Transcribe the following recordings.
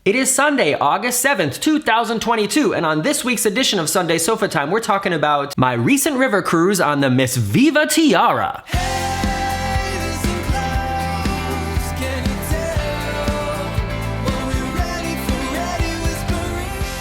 It is Sunday, August 7th, 2022, and on this week's edition of Sunday Sofa Time, we're talking about my recent river cruise on the MS Viva Tiara.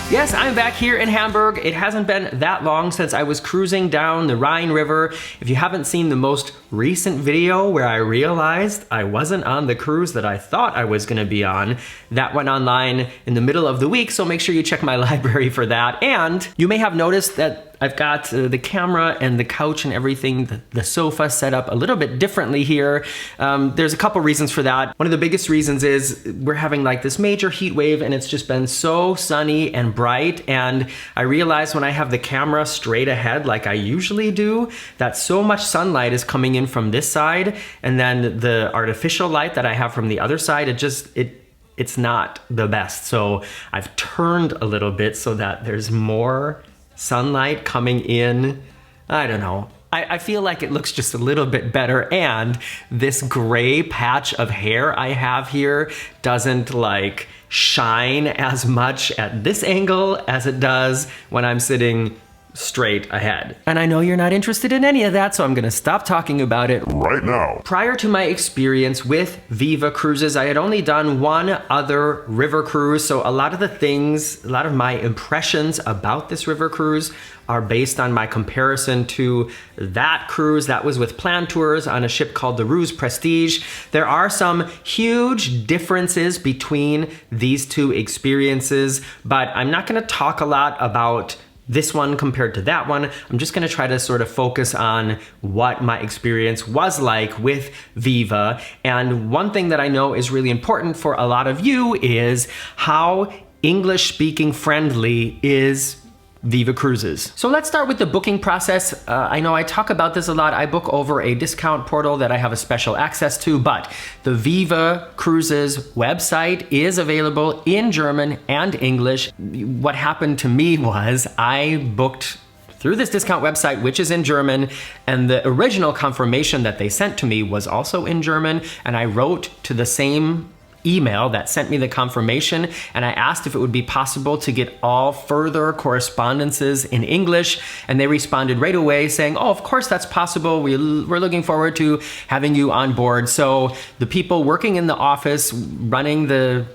Yes, I'm back here in Hamburg. It hasn't been that long since I was cruising down the Rhine River. If you haven't seen the most recent video where I realized I wasn't on the cruise that I thought I was gonna be on, that went online in the middle of the week, so make sure you check my library for that. And you may have noticed that I've got the camera and the couch and everything, the sofa set up a little bit differently here. There's a couple reasons for that. One of the biggest reasons is we're having like this major heat wave and it's just been so sunny and bright. And I realized when I have the camera straight ahead like I usually do, that so much sunlight is coming in from this side, and then the artificial light that I have from the other side, it's not the best. So I've turned a little bit so that there's more sunlight coming in. I don't know. I feel like it looks just a little bit better, and this gray patch of hair I have here doesn't like shine as much at this angle as it does when I'm sitting straight ahead. And I know you're not interested in any of that, so I'm gonna stop talking about it right now. Prior to my experience with Viva Cruises, I had only done one other river cruise, so a lot of my impressions about this river cruise are based on my comparison to that cruise that was with Plan Tours on a ship called the Ruse Prestige. There are some huge differences between these two experiences, but I'm not gonna talk a lot about this one compared to that one. I'm just gonna try to sort of focus on what my experience was like with Viva. And one thing that I know is really important for a lot of you is how English speaking friendly is Viva Cruises. So let's start with the booking process. I know I talk about this a lot. I book over a discount portal that I have a special access to, but the Viva Cruises website is available in German and English. What happened to me was I booked through this discount website, which is in German, and the original confirmation that they sent to me was also in German, and I wrote to the same email that sent me the confirmation, and I asked if it would be possible to get all further correspondences in English, and they responded right away saying, oh, of course that's possible. We're looking forward to having you on board. So the people working in the office running the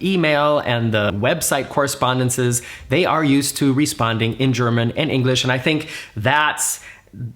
email and the website correspondences, they are used to responding in German and English, and I think that's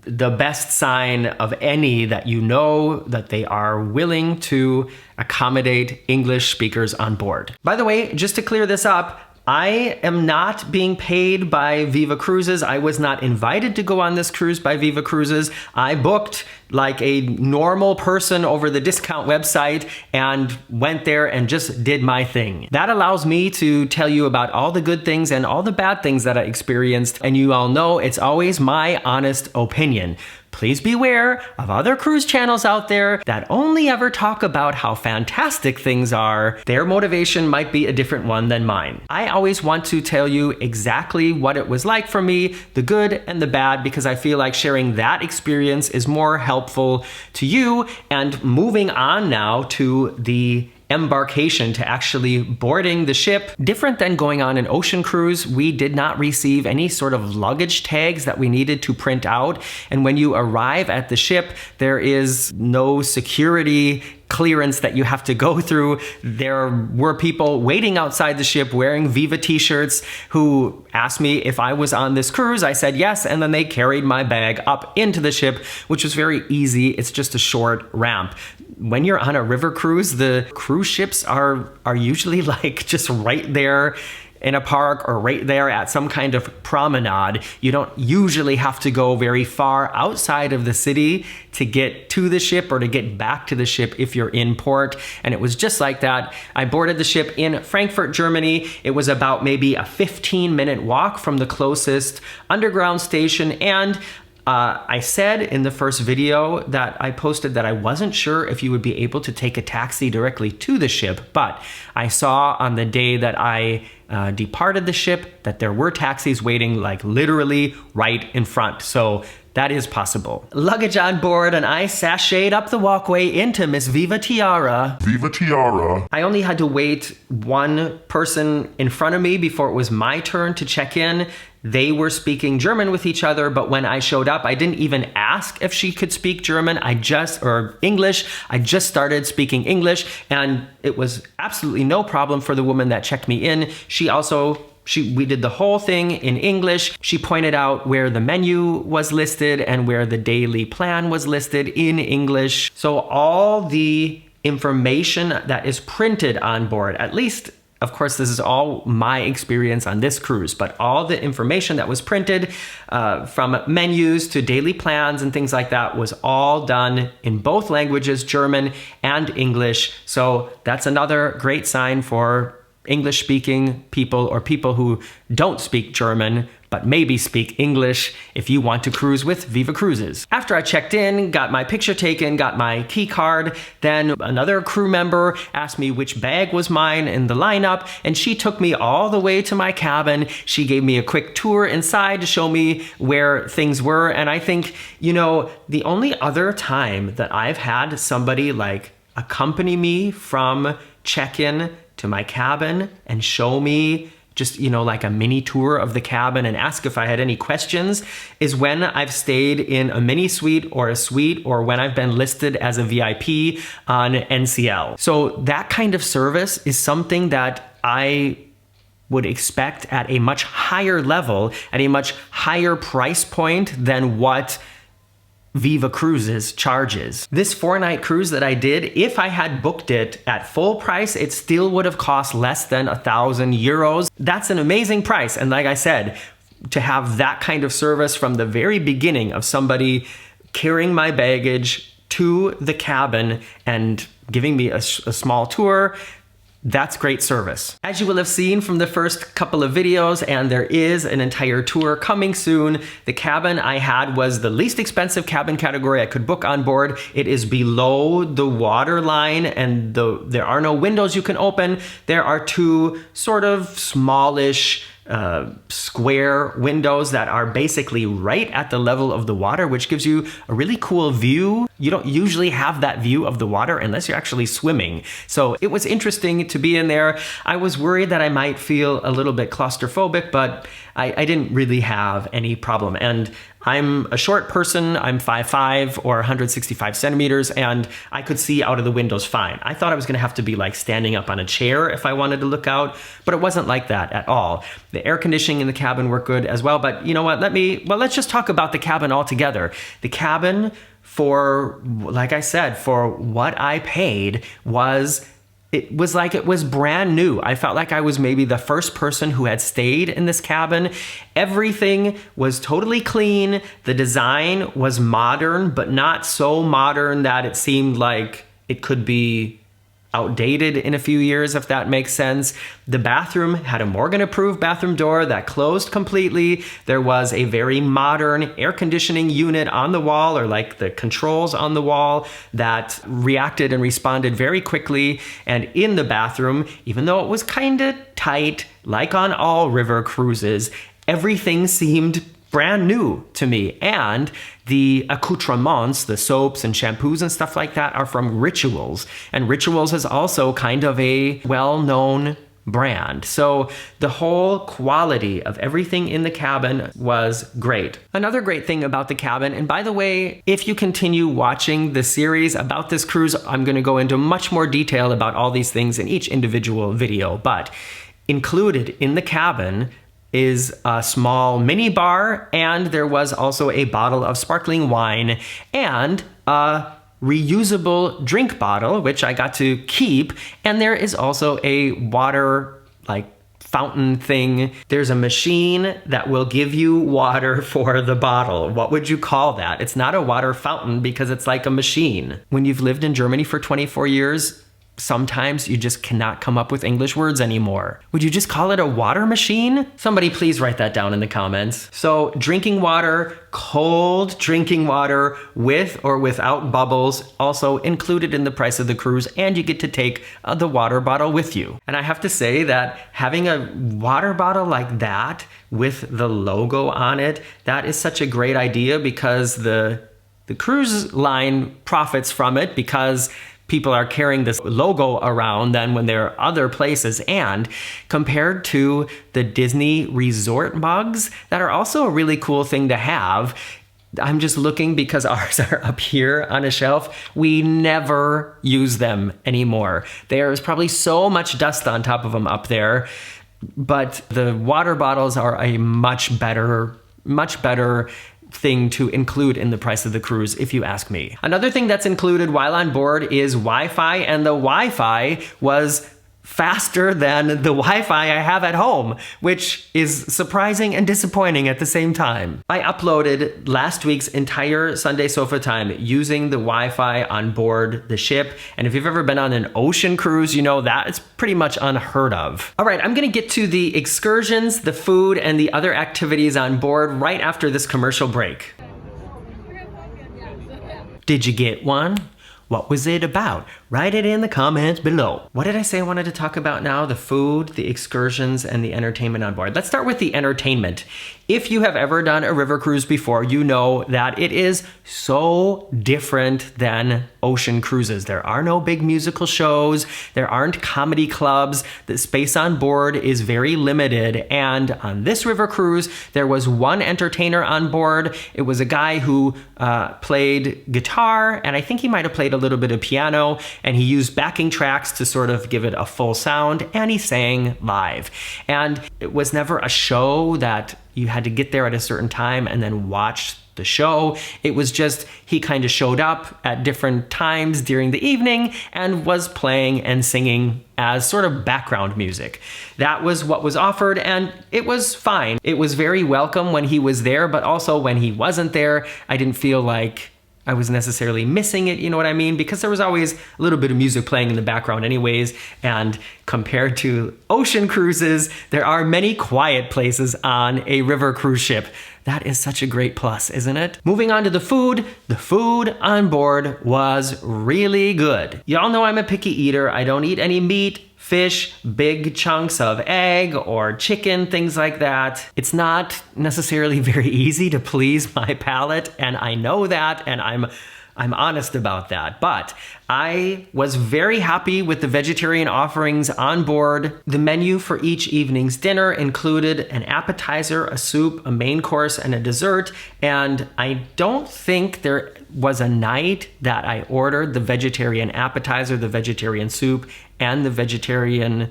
the best sign of any that you know that they are willing to accommodate English speakers on board. By the way, just to clear this up, I am not being paid by Viva Cruises. I was not invited to go on this cruise by Viva Cruises. I booked like a normal person over the discount website and went there and just did my thing. That allows me to tell you about all the good things and all the bad things that I experienced, and you all know it's always my honest opinion. Please beware of other cruise channels out there that only ever talk about how fantastic things are. Their motivation might be a different one than mine. I always want to tell you exactly what it was like for me, the good and the bad, because I feel like sharing that experience is more helpful to you. And moving on now to the embarkation, to actually boarding the ship. Different than going on an ocean cruise, we did not receive any sort of luggage tags that we needed to print out. And when you arrive at the ship, there is no security clearance that you have to go through. There were people waiting outside the ship wearing Viva t-shirts who asked me if I was on this cruise. I said yes, and then they carried my bag up into the ship, which was very easy. It's just a short ramp. When you're on a river cruise, the cruise ships are usually like just right there in a park or right there at some kind of promenade. You don't usually have to go very far outside of the city to get to the ship or to get back to the ship if you're in port. And it was just like that. I boarded the ship in Frankfurt, Germany. It was about maybe a 15-minute walk from the closest underground station, and I said in the first video that I posted that I wasn't sure if you would be able to take a taxi directly to the ship, but I saw on the day that I departed the ship that there were taxis waiting like literally right in front. So that is possible. Luggage on board, and I sashayed up the walkway into MS Viva Tiara. Viva Tiara. I only had to wait one person in front of me before it was my turn to check in. They were speaking German with each other, but when I showed up, I didn't even ask if she could speak German. Or English. I just started speaking English, and it was absolutely no problem for the woman that checked me in. We did the whole thing in English. She pointed out where the menu was listed and where the daily plan was listed in English. So all the information that is printed on board, at least, of course, this is all my experience on this cruise, but all the information that was printed from menus to daily plans and things like that was all done in both languages, German and English. So that's another great sign for English-speaking people or people who don't speak German but maybe speak English if you want to cruise with Viva Cruises. After I checked in, got my picture taken, got my key card, then another crew member asked me which bag was mine in the lineup, and she took me all the way to my cabin. She gave me a quick tour inside to show me where things were, and I think, the only other time that I've had somebody like accompany me from check-in to my cabin and show me just, like a mini tour of the cabin and ask if I had any questions is when I've stayed in a mini suite or a suite, or when I've been listed as a VIP on NCL. So that kind of service is something that I would expect at a much higher level, at a much higher price point than what Viva Cruises charges. This 4-night cruise that I did, if I had booked it at full price, it still would have cost less than 1,000 euros. That's an amazing price. And like I said, to have that kind of service from the very beginning of somebody carrying my baggage to the cabin and giving me a small tour, that's great service. As you will have seen from the first couple of videos, and there is an entire tour coming soon, the cabin I had was the least expensive cabin category I could book on board. It is below the water line, and there are no windows you can open. There are two sort of smallish square windows that are basically right at the level of the water, which gives you a really cool view. You don't usually have that view of the water unless you're actually swimming. So it was interesting to be in there. I was worried that I might feel a little bit claustrophobic, but I didn't really have any problem. And I'm a short person, I'm 5'5" or 165 centimeters, and I could see out of the windows fine. I thought I was gonna have to be like standing up on a chair if I wanted to look out, but it wasn't like that at all. The air conditioning in the cabin worked good as well, but you know what, let's just talk about the cabin altogether. The cabin, like I said, for what I paid it was like it was brand new. I felt like I was maybe the first person who had stayed in this cabin. Everything was totally clean. The design was modern, but not so modern that it seemed like it could be outdated in a few years, if that makes sense. The bathroom had a Morgan-approved bathroom door that closed completely. There was a very modern air conditioning unit on the wall, or like the controls on the wall, that reacted and responded very quickly. And in the bathroom, even though it was kind of tight, like on all river cruises, everything seemed brand new to me. And the accoutrements, the soaps and shampoos and stuff like that, are from Rituals. And Rituals is also kind of a well-known brand. So the whole quality of everything in the cabin was great. Another great thing about the cabin, and by the way, if you continue watching the series about this cruise, I'm going to go into much more detail about all these things in each individual video, but included in the cabin is a small mini bar, and there was also a bottle of sparkling wine and a reusable drink bottle, which I got to keep. And there is also a water fountain thing. There's a machine that will give you water for the bottle. What would you call that? It's not a water fountain because it's like a machine. When you've lived in Germany for 24 years, sometimes you just cannot come up with English words anymore. Would you just call it a water machine? Somebody please write that down in the comments. So drinking water, cold drinking water with or without bubbles, also included in the price of the cruise, and you get to take the water bottle with you. And I have to say that having a water bottle like that with the logo on it, that is such a great idea because the cruise line profits from it because people are carrying this logo around then when there are other places. And compared to the Disney resort mugs, that are also a really cool thing to have. I'm just looking because ours are up here on a shelf. We never use them anymore. There's probably so much dust on top of them up there, but the water bottles are a much better thing to include in the price of the cruise, if you ask me. Another thing that's included while on board is Wi-Fi, and the Wi-Fi was faster than the Wi-Fi I have at home, which is surprising and disappointing at the same time. I uploaded last week's entire Sunday Sofatime using the Wi-Fi on board the ship, and if you've ever been on an ocean cruise, you know that it's pretty much unheard of. All right, I'm gonna get to the excursions, the food, and the other activities on board right after this commercial break. Did you get one? What was it about? Write it in the comments below. What did I say I wanted to talk about now? The food, the excursions, and the entertainment on board. Let's start with the entertainment. If you have ever done a river cruise before, you know that it is so different than ocean cruises. There are no big musical shows. There aren't comedy clubs. The space on board is very limited. And on this river cruise, there was one entertainer on board. It was a guy who played guitar, and I think he might have played a little bit of piano, and he used backing tracks to sort of give it a full sound, and he sang live. And it was never a show that you had to get there at a certain time and then watch the show. It was just, he kind of showed up at different times during the evening and was playing and singing as sort of background music. That was what was offered, and it was fine. It was very welcome when he was there, but also when he wasn't there, I didn't feel like I was necessarily missing it, you know what I mean? Because there was always a little bit of music playing in the background anyways, and compared to ocean cruises, there are many quiet places on a river cruise ship. That is such a great plus, isn't it? Moving on to the food on board was really good. Y'all know I'm a picky eater. I don't eat any meat, fish, big chunks of egg or chicken, things like that. It's not necessarily very easy to please my palate, and I know that, and I'm honest about that. But I was very happy with the vegetarian offerings on board. The menu for each evening's dinner included an appetizer, a soup, a main course, and a dessert. And I don't think there was a night that I ordered the vegetarian appetizer, the vegetarian soup, and the vegetarian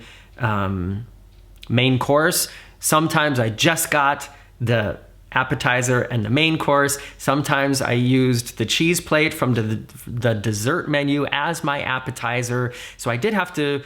main course. Sometimes I just got the appetizer and the main course. Sometimes I used the cheese plate from the dessert menu as my appetizer. So I did have to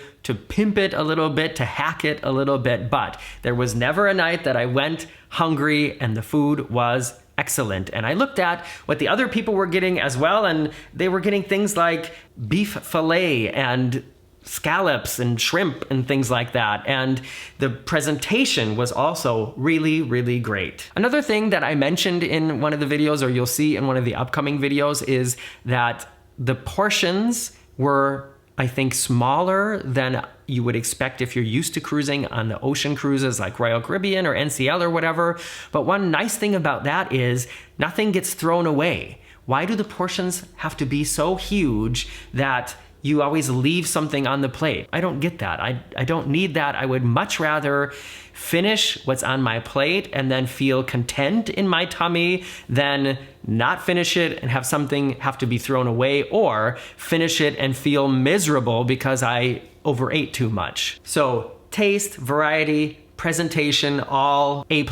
pimp it a little bit, to hack it a little bit, but there was never a night that I went hungry and the food was excellent. And I looked at what the other people were getting as well, and they were getting things like beef fillet and scallops and shrimp and things like that. And the presentation was also really, really great. Another thing that I mentioned in one of the videos, or you'll see in one of the upcoming videos, is that the portions were, I think, smaller than you would expect if you're used to cruising on the ocean cruises like Royal Caribbean or NCL or whatever. But one nice thing about that is nothing gets thrown away. Why do the portions have to be so huge that you always leave something on the plate? I don't get that. I don't need that. I would much rather finish what's on my plate and then feel content in my tummy than not finish it and have something have to be thrown away, or finish it and feel miserable because I overate too much. So taste, variety, presentation, all A+.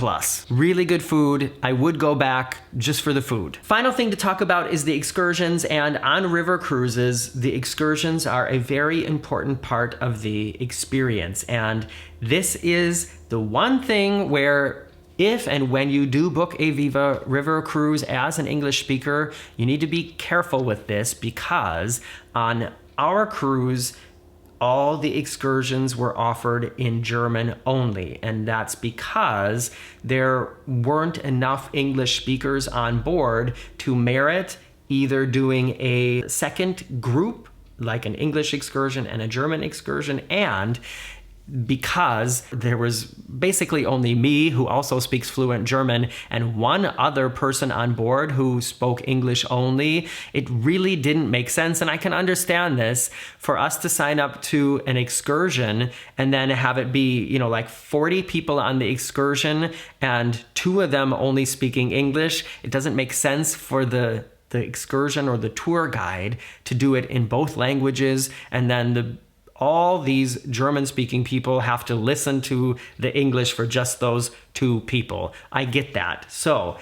Really good food. I would go back just for the food. Final thing to talk about is the excursions, and on river cruises, the excursions are a very important part of the experience. And this is the one thing where if and when you do book a Viva River Cruise as an English speaker, you need to be careful with this, because on our cruise, all the excursions were offered in German only, and that's because there weren't enough English speakers on board to merit either doing a second group, like an English excursion and a German excursion, and because there was basically only me, who also speaks fluent German, and one other person on board who spoke English only, it really didn't make sense. And I can understand this, for us to sign up to an excursion and then have it be, you know, like 40 people on the excursion and 2 of them only speaking English. It doesn't make sense for the excursion or the tour guide to do it in both languages, and then all these German-speaking people have to listen to the English for just those 2 people. I get that. So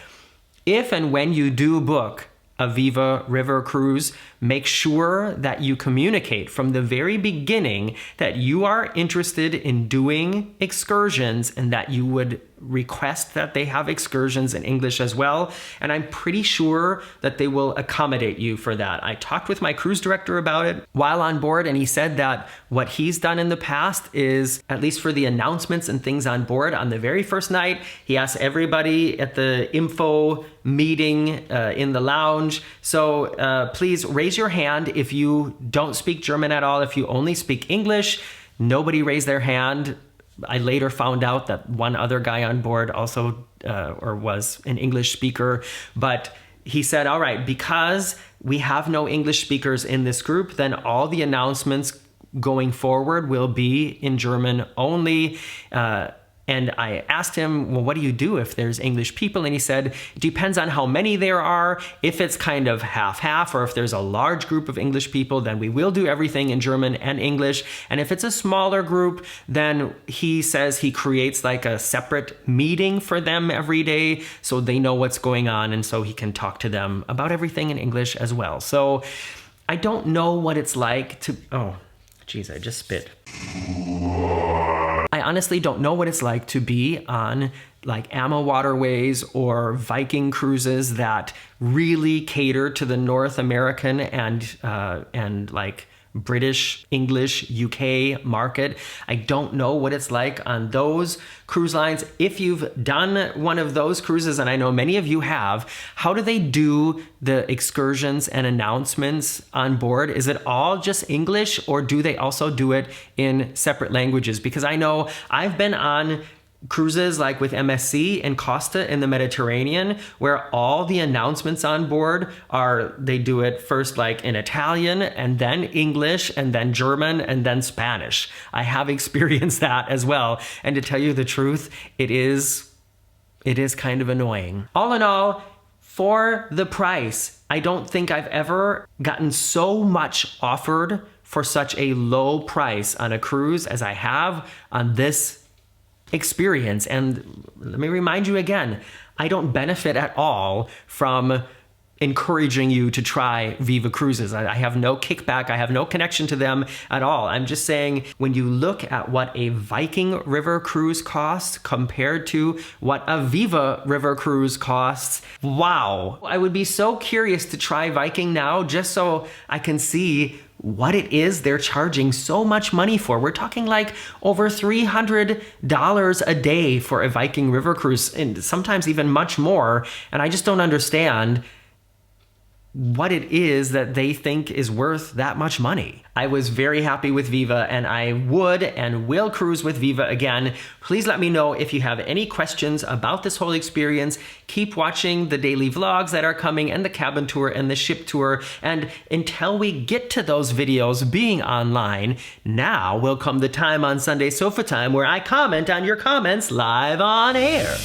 if and when you do book a Viva River Cruise, make sure that you communicate from the very beginning that you are interested in doing excursions and that you would request that they have excursions in English as well. And I'm pretty sure that they will accommodate you for that. I talked with my cruise director about it while on board, and he said that what he's done in the past is, at least for the announcements and things on board, on the very first night, he asked everybody at the info meeting in the lounge, so please raise your hand if you don't speak German at all, if you only speak English. Nobody raised their hand. I later found out that one other guy on board also or was an English speaker, but he said, all right, because we have no English speakers in this group, then all the announcements going forward will be in German only. And I asked him, well, what do you do if there's English people? And he said, it depends on how many there are. If it's kind of half-half, or if there's a large group of English people, then we will do everything in German and English. And if it's a smaller group, then he says he creates like a separate meeting for them every day so they know what's going on, and so he can talk to them about everything in English as well. So I don't know what it's like to, oh, geez, I just spit. I honestly don't know what it's like to be on like AmaWaterways or Viking Cruises that really cater to the North American and like British, English, UK market. I don't know what it's like on those cruise lines. If you've done one of those cruises, and I know many of you have, how do they do the excursions and announcements on board? Is it all just English, or do they also do it in separate languages? Because I know I've been on cruises like with MSC and Costa in the Mediterranean, where all the announcements on board are, they do it first like in Italian and then English and then German and then Spanish. I have experienced that as well. And to tell you the truth, it is kind of annoying. All in all, for the price, I don't think I've ever gotten so much offered for such a low price on a cruise as I have on this experience. And let me remind you again, I don't benefit at all from encouraging you to try Viva Cruises. I have no kickback. I have no connection to them at all. I'm just saying, when you look at what a Viking River Cruise costs compared to what a Viva River Cruise costs, wow. I would be so curious to try Viking now, just so I can see what it is they're charging so much money for. We're talking like over $300 a day for a Viking River Cruise, and sometimes even much more. And I just don't understand what it is that they think is worth that much money. I was very happy with Viva, and I would and will cruise with Viva again. Please let me know if you have any questions about this whole experience. Keep watching the daily vlogs that are coming, and the cabin tour and the ship tour. And until we get to those videos being online, now will come the time on Sunday Sofatime where I comment on your comments live on air.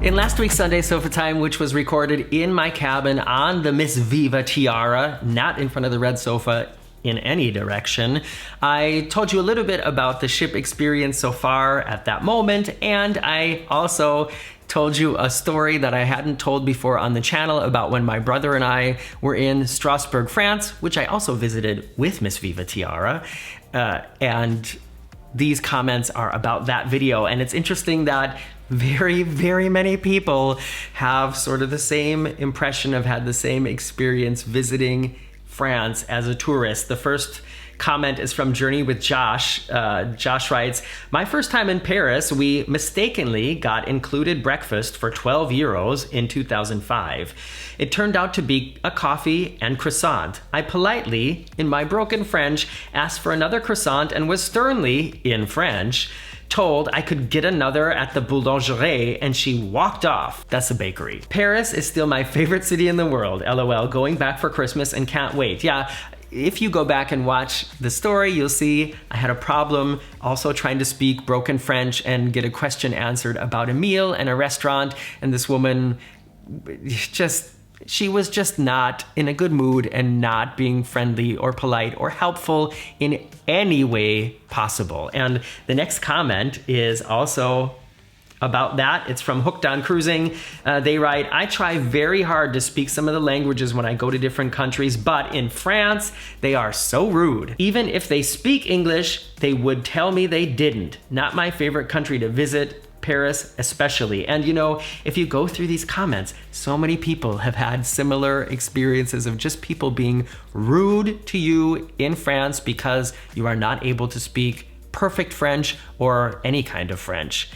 In last week's Sunday Sofatime, which was recorded in my cabin on the MS Viva Tiara, not in front of the red sofa in any direction, I told you a little bit about the ship experience so far at that moment, and I also told you a story that I hadn't told before on the channel about when my brother and I were in Strasbourg, France, which I also visited with MS Viva Tiara, and these comments are about that video. And it's interesting that very, very many people have sort of the same impression, have had the same experience visiting France as a tourist. The first comment is from Journey with Josh. Josh writes, my first time in Paris, we mistakenly got included breakfast for 12 euros in 2005. It turned out to be a coffee and croissant. I politely, in my broken French, asked for another croissant and was sternly, in French, told I could get another at the boulangerie, and she walked off. That's a bakery. Paris is still my favorite city in the world, LOL. Going back for Christmas and can't wait. Yeah. If you go back and watch the story, you'll see I had a problem also trying to speak broken French and get a question answered about a meal and a restaurant. And this woman she was just not in a good mood and not being friendly or polite or helpful in any way possible. And the next comment is also about that. It's from Hooked on Cruising. They write, I try very hard to speak some of the languages when I go to different countries, but in France, they are so rude. Even if they speak English, they would tell me they didn't. Not my favorite country to visit, Paris especially. And you know, if you go through these comments, so many people have had similar experiences of just people being rude to you in France because you are not able to speak perfect French or any kind of French.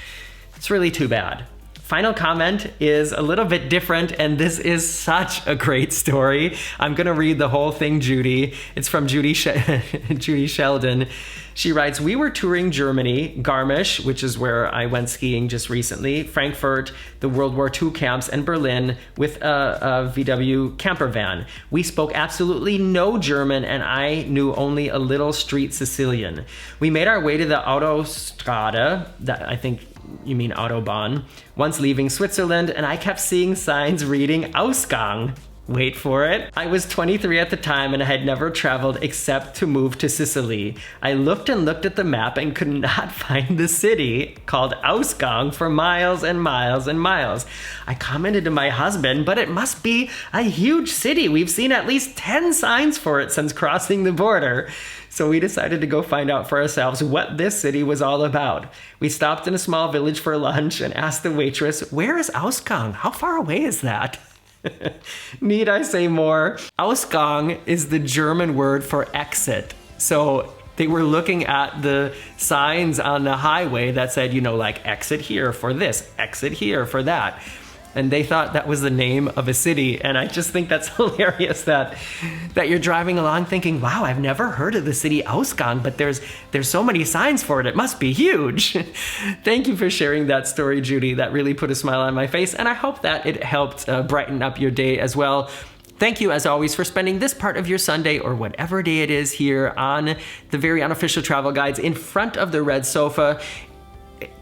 It's really too bad. Final comment is a little bit different, and this is such a great story. I'm gonna read the whole thing, Judy. It's from Judy Sheldon. She writes, we were touring Germany, Garmisch, which is where I went skiing just recently, Frankfurt, the World War II camps, and Berlin with a VW camper van. We spoke absolutely no German, and I knew only a little street Sicilian. We made our way to the Autostrade, that I think you mean Autobahn, once leaving Switzerland, and I kept seeing signs reading Ausgang. Wait for it. I was 23 at the time and I had never traveled except to move to Sicily. I looked and looked at the map and could not find the city called Ausgang for miles and miles and miles. I commented to my husband, but it must be a huge city. We've seen at least 10 signs for it since crossing the border. So we decided to go find out for ourselves what this city was all about. We stopped in a small village for lunch and asked the waitress, where is Ausgang? How far away is that? Need I say more? Ausgang is the German word for exit. So they were looking at the signs on the highway that said, you know, like exit here for this, exit here for that. And they thought that was the name of a city. And I just think that's hilarious that you're driving along thinking, wow, I've never heard of the city Ausgang, but there's so many signs for it. It must be huge. Thank you for sharing that story, Judy. That really put a smile on my face. And I hope that it helped brighten up your day as well. Thank you, as always, for spending this part of your Sunday or whatever day it is here on the Very Unofficial Travel Guides in front of the red sofa.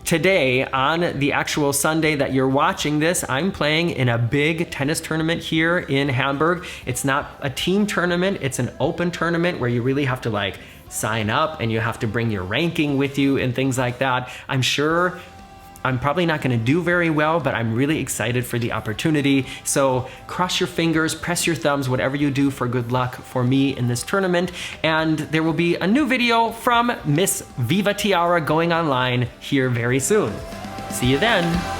Today, on the actual Sunday that you're watching this, I'm playing in a big tennis tournament here in Hamburg. It's not a team tournament, it's an open tournament where you really have to like sign up and you have to bring your ranking with you and things like that. I'm sure I'm probably not gonna do very well, but I'm really excited for the opportunity. So cross your fingers, press your thumbs, whatever you do for good luck for me in this tournament. And there will be a new video from MS Viva Tiara going online here very soon. See you then.